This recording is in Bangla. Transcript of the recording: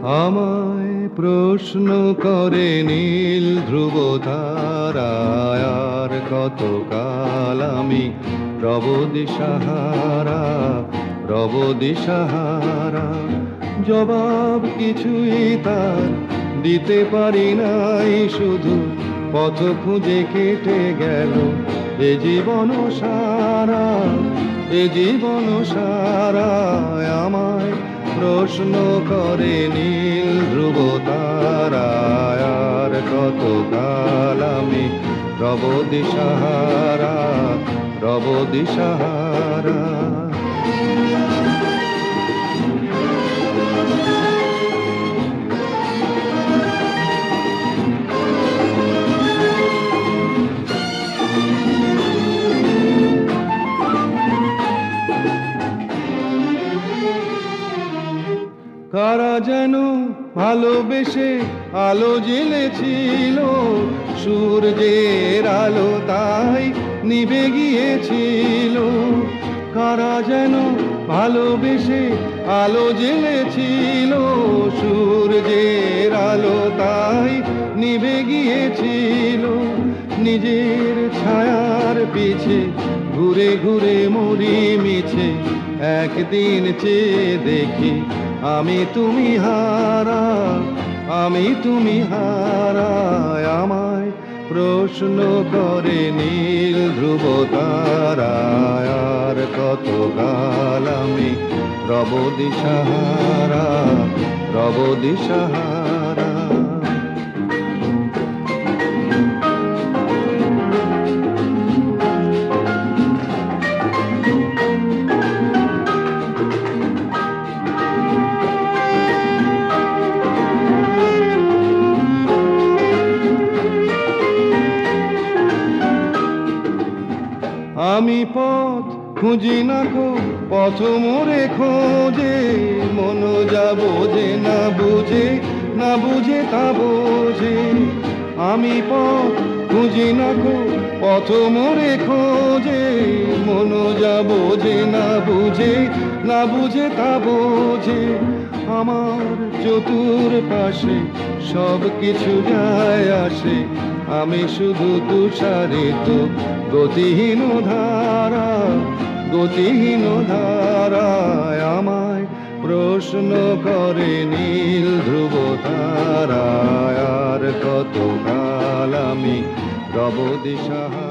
আমায় প্রশ্ন করে নীল ধ্রুব তারায়, আর কতকাল আমি রব দিশাহারা, রব দিশাহারা। জবাব কিছুই তার দিতে পারি নাই, শুধু পথ খুঁজে কেটে গেল এ জীবন সারা, এ জীবন সারা। আমায় প্রশ্ন করে নীল ধ্রুব তারায়, আর কতকাল আমি রব দিশাহারা, রব দিশাহারা। কারা যেন ভালোবেসে আলো জ্বেলেছিল, সূর্যের আলো তাই নিভে গিয়েছিল। কারা যেন ভালোবেসে আলো জ্বেলেছিল, সূর্যের আলো তাই নিভে গিয়েছিল। নিজের ছায়ার পিছে ঘুরে ঘুরে মরি মিছে, একদিন চেয়ে দেখি আমি তুমি হারা, আমি তুমি হারা। আমায় প্রশ্ন করে নীল ধ্রুব তারায়, আর কতকাল আমি রব দিশাহারা, রব দিশাহারা। আমি পথ খুঁজি না গো, পথ মোরে খোঁজে, মন যা বোঝে না বুঝে, না বুঝে তা বোঝে। আমি পথ খুঁজি না গো, পথ মোরে খোঁজে, মন যা বোঝে না বুঝে, না বুঝে তা বোঝে। আমার চতুর পাশে সব কিছু যায় আসে, আমি শুধু তুষারিত গতিহীন ধারা, গতিহীন ধারায়। আমায় প্রশ্ন করে নীল ধ্রুব তারায়, আর কতকাল আমি রব দিশাহারা।